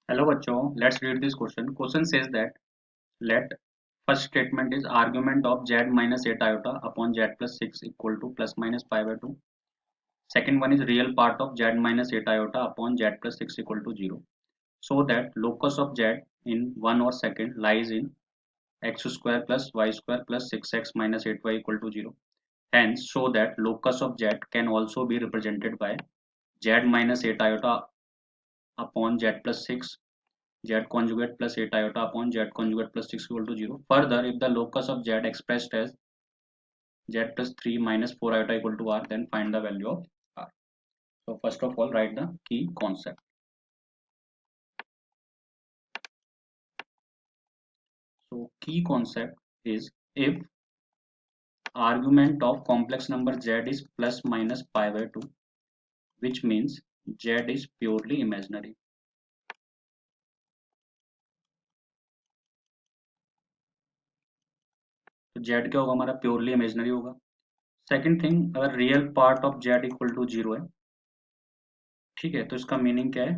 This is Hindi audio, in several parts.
Hello बच्चों, let's read this question. Question says that let first statement is argument of z minus 8 iota upon z plus 6 equal to plus minus pi by 2. Second one is real part of z minus 8 iota upon z plus 6 equal to 0. So that locus of z in 1 or second lies in x square plus y square plus 6x minus 8y equal to 0. Hence, show that locus of z can also be represented by z minus 8 iota upon z plus 6 z conjugate plus 8 iota upon z conjugate plus 6 equal to 0. Further, if the locus of z expressed as z plus 3 minus 4 iota equal to r, then find the value of r. So first of all, write the key concept. So key concept is if argument of complex number z is plus minus pi by 2, which means z is purely imaginary. तो z क्या होगा हमारा प्योरली इमेजिनरी होगा. सेकंड थिंग, अगर real part of z equal to 0 है, ठीक है, तो इसका मीनिंग क्या है,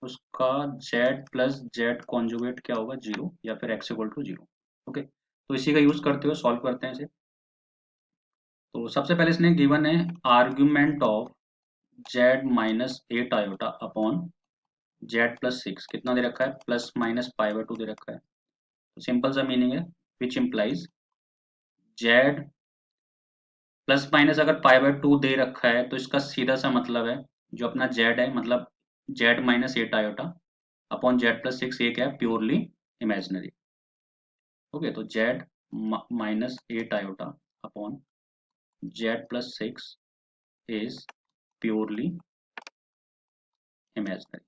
उसका z प्लस जेड कॉन्जुगेट क्या होगा 0 या फिर x इक्वल टू 0. ओके, तो इसी का यूज करते हुए सॉल्व करते हैं इसे. तो सबसे पहले इसने गिवन है argument of z minus 8 iota upon z plus 6 कितना दे रखा है प्लस माइनस पाई बाय 2 दे रखा है. तो सिंपल सा मीनिंग है which implies z plus minus अगर पाई बाय 2 दे रखा है तो इसका सीधा सा मतलब है जो अपना z है मतलब z minus 8 iota upon Z plus 6 ये क्या है प्योरली इमेजिनरी. ओके, तो Z minus 8 iota upon Z plus 6 is purely imaginary.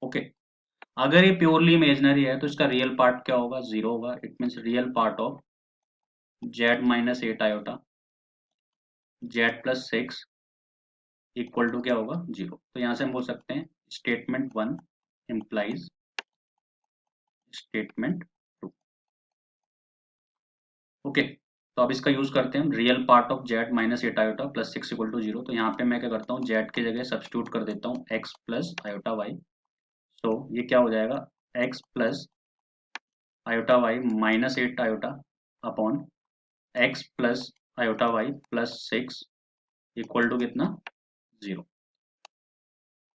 Okay, अगर ये प्योरली इमेजिनरी है तो इसका रियल पार्ट क्या होगा 0 होगा. It means real part of z minus 8 iota z plus 6 equal to क्या होगा 0. तो यहां से हम बोल सकते हैं स्टेटमेंट 1 इम्प्लाइज स्टेटमेंट 2. ओके, तो अब इसका यूज करते हैं real part of z minus eight iota plus 6 equal to 0. तो यहाँ पे मैं क्या करता हूँ जेड की जगह सब्स्टिट्यूट कर देता हूँ एक्स प्लस आयोटा वाई. तो ये क्या हो जाएगा x plus iota y minus 8 iota upon x plus iota y plus 6 equal to कितना 0.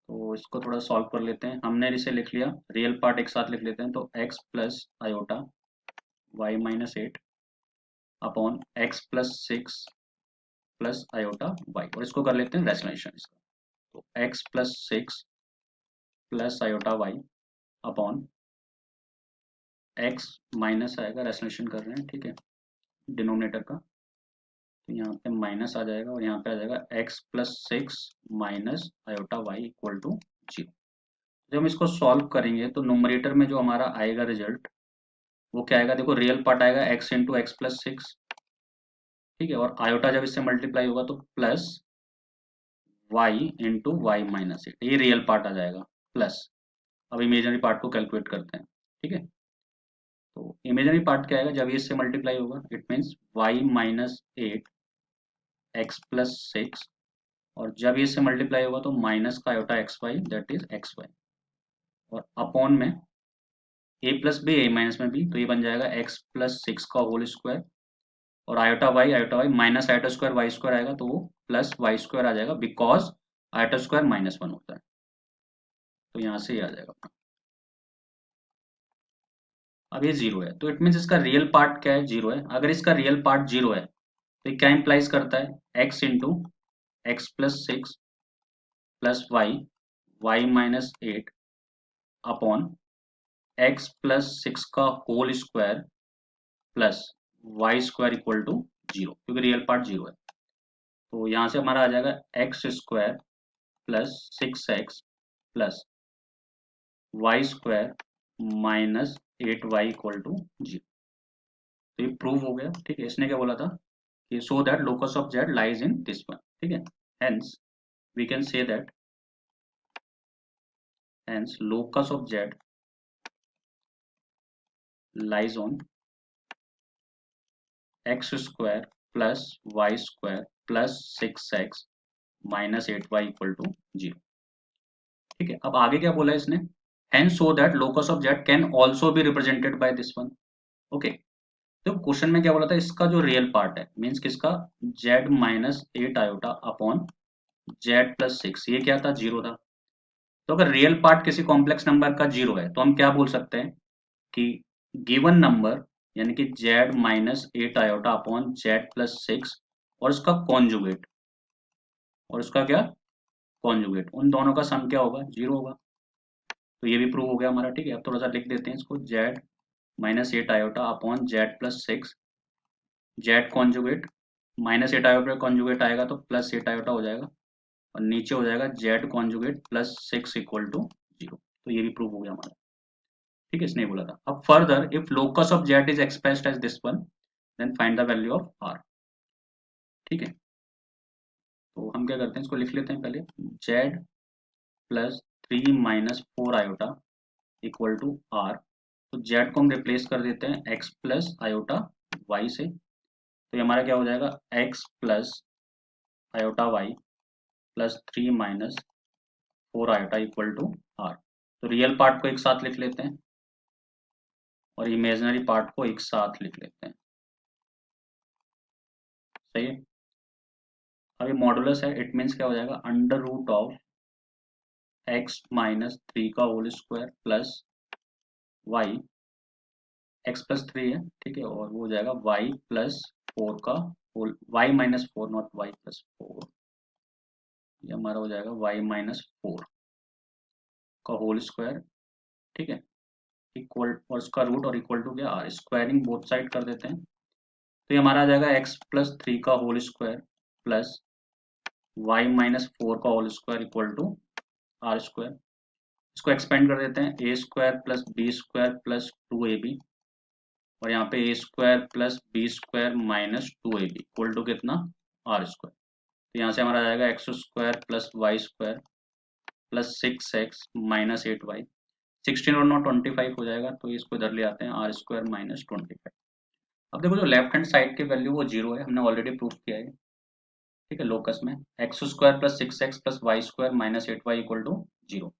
तो इसको थोड़ा सॉल्व कर लेते हैं. हमने इसे लिख लिया, रियल पार्ट एक साथ लिख लेते हैं. तो x plus iota y minus 8 upon x plus 6 plus iota y, और इसको कर लेते हैं रेसोनेशन इसका. तो x plus 6 plus iota y upon x minus आएगा, रेसोनेशन कर रहे हैं ठीक है डिनोमिनेटर का. तो यहाँ पे माइनस आ जाएगा और यहाँ पे आ जाएगा x plus 6 minus iota y equal to 0. जब हम इसको सॉल्व करेंगे तो नोमरेटर में जो हमारा आएगा रिजल्ट वो क्या आएगा, देखो रियल पार्ट आएगा x इंटू एक्स प्लस 6, ठीक है, और आयोटा जब इससे मल्टीप्लाई होगा तो plus y into y minus 8, ये रियल पार्ट आ जाएगा प्लस. अब इमेजिनरी पार्ट को कैलकुलेट करते हैं. ठीक है, तो इमेजिनरी पार्ट क्या आएगा जब ये इससे मल्टीप्लाई होगा it means y minus 8 x plus 6, और जब ये इससे मल्टीप्लाई होगा तो माइनस का iota x y that is x y, और अपॉन में a plus b a minus में बी, तो ये बन जाएगा एक्स प्लस 6 का होल स्क्वायर, और iota y minus iota square y square आएगा तो वो प्लस वाई स्क्वायर आ जाएगा बिकॉज आयोटा स्क्वायर माइनस 1 होता है. तो यहाँ से ये आ जाएगा. अब ये 0 है तो इट मीन्स इसका रियल पार्ट क्या है 0 है. अगर इसका रियल पार्ट 0 है तो क्या इंप्लाइज करता है x into x plus 6 plus y minus 8 upon x plus 6 का whole square plus Y square equal to 0, क्योंकि रियल पार्ट 0 है. तो यहाँ से हमारा आ जाएगा x square plus 6x plus Y square minus 8y equal to 0. तो ये प्रूव हो गया. ठीक है, इसने क्या बोला था कि so that locus of z lies in this one. ठीक है, hence we can say that hence locus of z lies on x square plus y square plus 6x minus 8y equal to 0. ठीक है, अब आगे क्या बोला है इसने, hence so that locus of z can also be represented by this one। Okay, तो क्वेश्चन में क्या बोला था, इसका जो रियल पार्ट है मींस किसका, z minus 8 iota upon z plus 6, ये क्या था, जीरो था। तो अगर रियल पार्ट किसी कॉम्प्लेक्स नंबर का जीरो है तो हम क्या बोल सकते हैं कि गिवन नंबर यानी कि z minus 8 iota upon z plus 6 और उसका कॉन्जुगेट, और उसका क्या, कॉन्जुगेट, उन दोनों का सम क्या होगा, जीरो होगा। तो ये भी प्रूव हो गया हमारा। ठीक है, अब थोड़ा सा लिख देते हैं इसको, z minus 8 iota upon z plus 6, z conjugate, minus 8 iota conjugate आएगा तो प्लस 8 आयोटा हो जाएगा, और नीचे हो जाएगा z conjugate plus 6 equal to zero. तो ये भी प्रूव हो गया हमारा। ठीक है, इसने बोला था। अब further if locus of z is expressed as this one then find the value of r। ठीक है, तो हम क्या करते हैं, इसको लिख लेते हैं पहले, z plus 3 minus 4 iota equal to r। तो z को हम रिप्लेस कर देते हैं x प्लस आयोटा y से, तो ये हमारा क्या हो जाएगा, x plus iota y plus 3 minus 4 iota equal to r। तो रियल पार्ट को एक साथ लिख लेते हैं और इमेजिनरी पार्ट को एक साथ लिख लेते हैं। सही है, अभी मॉडुलस है, इट मीन्स क्या हो जाएगा, under root of x minus 3 का whole square plus y, x plus 3 है, ठीक है, और वो हो जाएगा y प्लस 4 का whole, y minus 4 not y plus 4, ये हमारा हो जाएगा y माइनस 4 का होल स्क्वायर। ठीक है, इक्वल, और उसका रूट और इक्वल टू क्या, r, स्क्वायरिंग बोथ साइड कर देते हैं। तो ये हमारा आ जाएगा x प्लस 3 का whole square plus y minus 4 का whole square equal to r square. इसको एक्सपेंड कर देते हैं, A square plus B square plus 2ab, और यहाँ पे A square plus B square minus 2ab equal to कितना, आर स्क्वायर। तो यहाँ से हमारा आ जाएगा x square plus Y square plus 6x minus 8y, 16 और 9 25 हो जाएगा, तो इसको इधर ले आते हैं, आर स्क्वायर माइनस 25। अब देखो जो लेफ्ट हैंड साइड की वैल्यू वो जीरो है, हमने ऑलरेडी प्रूव किया है। ठीक है, लोकस में x square plus 6x plus Y square minus 8y equal to zero,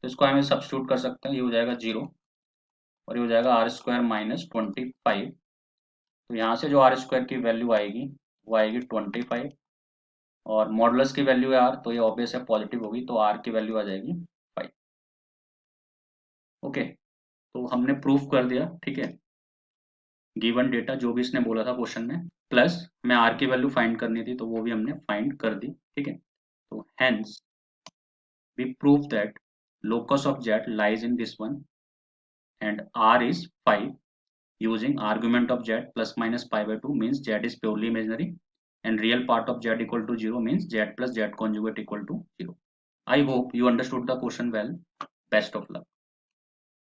तो इसको हमें सब्स्टिट्यूट कर सकते हैं, ये हो जाएगा जीरो, और ये हो जाएगा आर स्क्वायर माइनस 25। तो यहाँ से जो आर स्क्वायर की वैल्यू आएगी वो आएगी 25, और मॉडुलस की वैल्यू है आर, तो ये ऑब्वियस है पॉजिटिव होगी, तो आर की वैल्यू आ जाएगी 5। ओके, तो हमने प्रूफ कर दिया। ठीक है, गिवन डेटा जो भी इसने बोला था क्वेश्चन में, प्लस हमें आर की वैल्यू फाइंड करनी थी तो वो भी हमने फाइंड कर दी। ठीक है, तो hence we prove that locus of z lies in this one and r is 5 using argument of z plus minus pi by 2 means z is purely imaginary and real part of z equal to 0 means z plus z conjugate equal to 0। I hope you understood the question well. Best of luck.